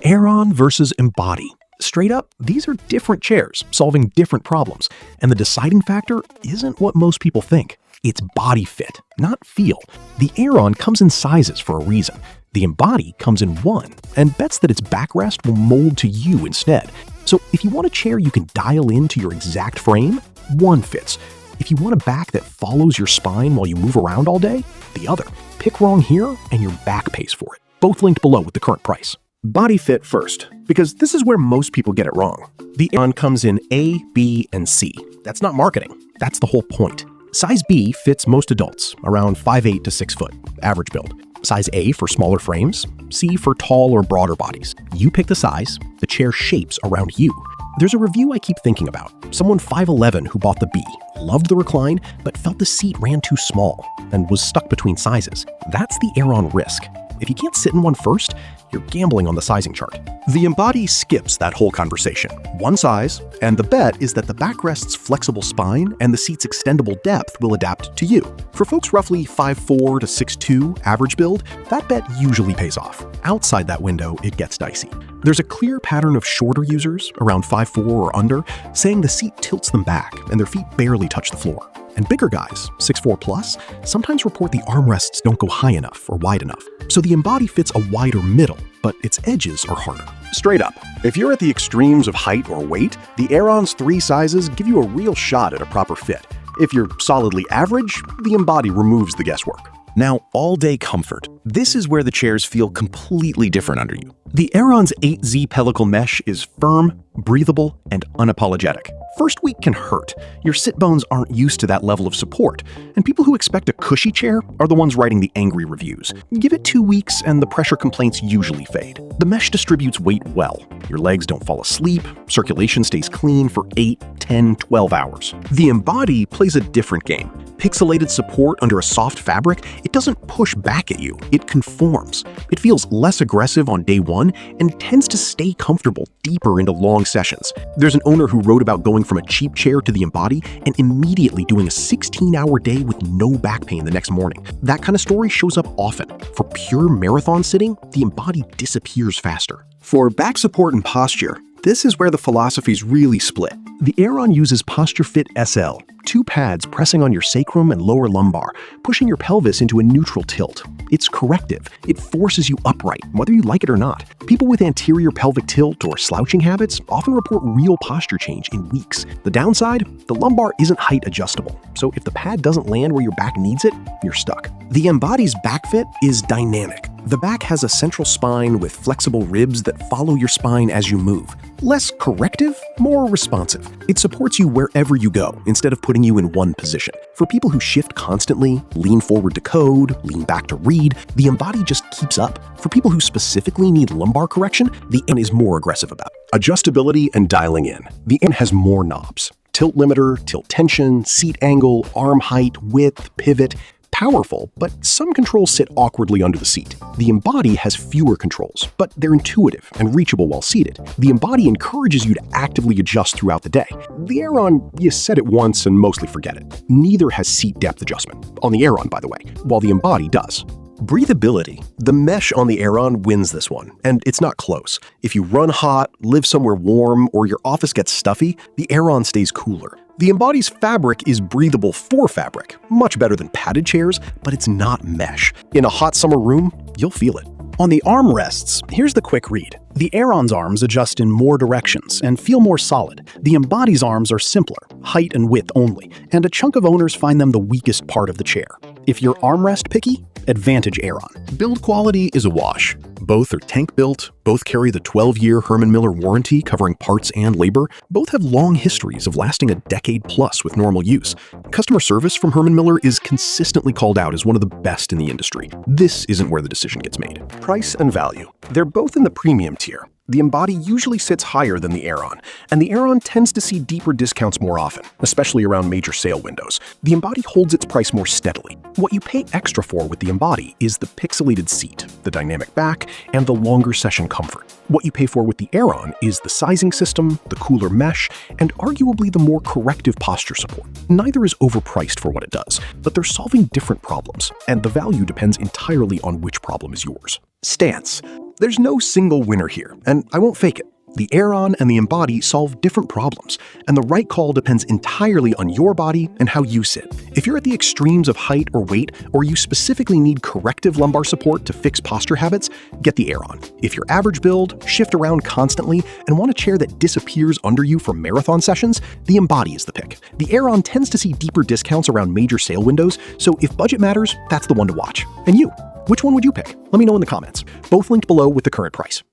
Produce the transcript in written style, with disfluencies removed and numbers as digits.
Aeron versus Embody. Straight up, these are different chairs, solving different problems, and the deciding factor isn't what most people think. It's body fit, not feel. The Aeron comes in sizes for a reason. The Embody comes in one, and bets that its backrest will mold to you instead. So if you want a chair you can dial into your exact frame, one fits. If you want a back that follows your spine while you move around all day, the other. Pick wrong here, and your back pays for it. Both linked below with the current price. Body fit first, because this is where most people get it wrong. The Aeron comes in A, B, and C. That's not marketing. That's the whole point. Size B fits most adults, around 5'8" to 6 foot, average build. Size A for smaller frames, C for tall or broader bodies. You pick the size, the chair shapes around you. There's a review I keep thinking about. Someone 5'11" who bought the B, loved the recline, but felt the seat ran too small and was stuck between sizes. That's the Aeron risk. If you can't sit in one first, you're gambling on the sizing chart. The Embody skips that whole conversation. One size, and the bet is that the backrest's flexible spine and the seat's extendable depth will adapt to you. For folks roughly 5'4" to 6'2", average build, that bet usually pays off. Outside that window, it gets dicey. There's a clear pattern of shorter users, around 5'4" or under, saying the seat tilts them back and their feet barely touch the floor. And bigger guys, 6'4 plus, sometimes report the armrests don't go high enough or wide enough. So the Embody fits a wider middle, but its edges are harder. Straight up, if you're at the extremes of height or weight, the Aeron's 3 sizes give you a real shot at a proper fit. If you're solidly average, the Embody removes the guesswork. Now, all-day comfort. This is where the chairs feel completely different under you. The Aeron's 8Z pellicle mesh is firm, breathable, and unapologetic. First week can hurt. Your sit bones aren't used to that level of support, and people who expect a cushy chair are the ones writing the angry reviews. Give it 2 weeks and the pressure complaints usually fade. The mesh distributes weight well. Your legs don't fall asleep, circulation stays clean for 8, 10, 12 hours. The Embody plays a different game. Pixelated support under a soft fabric, it doesn't push back at you, it conforms. It feels less aggressive on day one and tends to stay comfortable deeper into long sessions. There's an owner who wrote about going from a cheap chair to the Embody and immediately doing a 16-hour day with no back pain the next morning. That kind of story shows up often. For pure marathon sitting, the Embody disappears faster. For back support and posture, this is where the philosophies really split. The Aeron uses Posture Fit SL, 2 pads pressing on your sacrum and lower lumbar, pushing your pelvis into a neutral tilt. It's corrective. It forces you upright, whether you like it or not. People with anterior pelvic tilt or slouching habits often report real posture change in weeks. The downside? The lumbar isn't height adjustable, so if the pad doesn't land where your back needs it, you're stuck. The Embody's back fit is dynamic. The back has a central spine with flexible ribs that follow your spine as you move. Less corrective, more responsive. It supports you wherever you go instead of putting you in one position. For people who shift constantly, lean forward to code, lean back to read, the Embody just keeps up. For people who specifically need lumbar correction, the Aeron is more aggressive about it. Adjustability and dialing in. The Aeron has more knobs. Tilt limiter, tilt tension, seat angle, arm height, width, pivot. Powerful, but some controls sit awkwardly under the seat. The Embody has fewer controls, but they're intuitive and reachable while seated. The Embody encourages you to actively adjust throughout the day. The Aeron, you set it once and mostly forget it. Neither has seat depth adjustment, on the Aeron by the way, while the Embody does. Breathability. The mesh on the Aeron wins this one, and it's not close. If you run hot, live somewhere warm, or your office gets stuffy, the Aeron stays cooler. The Embody's fabric is breathable for fabric, much better than padded chairs, but it's not mesh. In a hot summer room, you'll feel it. On the armrests, here's the quick read. The Aeron's arms adjust in more directions and feel more solid. The Embody's arms are simpler, height and width only, and a chunk of owners find them the weakest part of the chair. If you're armrest picky, advantage Aeron. Build quality is a wash. Both are tank-built, both carry the 12-year Herman Miller warranty covering parts and labor, both have long histories of lasting a decade plus with normal use. Customer service from Herman Miller is consistently called out as one of the best in the industry. This isn't where the decision gets made. Price and value. They're both in the premium tier. The Embody usually sits higher than the Aeron, and the Aeron tends to see deeper discounts more often, especially around major sale windows. The Embody holds its price more steadily. What you pay extra for with the Embody is the pixelated seat, the dynamic back, and the longer session comfort. What you pay for with the Aeron is the sizing system, the cooler mesh, and arguably the more corrective posture support. Neither is overpriced for what it does, but they're solving different problems, and the value depends entirely on which problem is yours. Stance. There's no single winner here, and I won't fake it. The Aeron and the Embody solve different problems, and the right call depends entirely on your body and how you sit. If you're at the extremes of height or weight, or you specifically need corrective lumbar support to fix posture habits, get the Aeron. If you're average build, shift around constantly, and want a chair that disappears under you for marathon sessions, the Embody is the pick. The Aeron tends to see deeper discounts around major sale windows, so if budget matters, that's the one to watch. And you, which one would you pick? Let me know in the comments. Both linked below with the current price.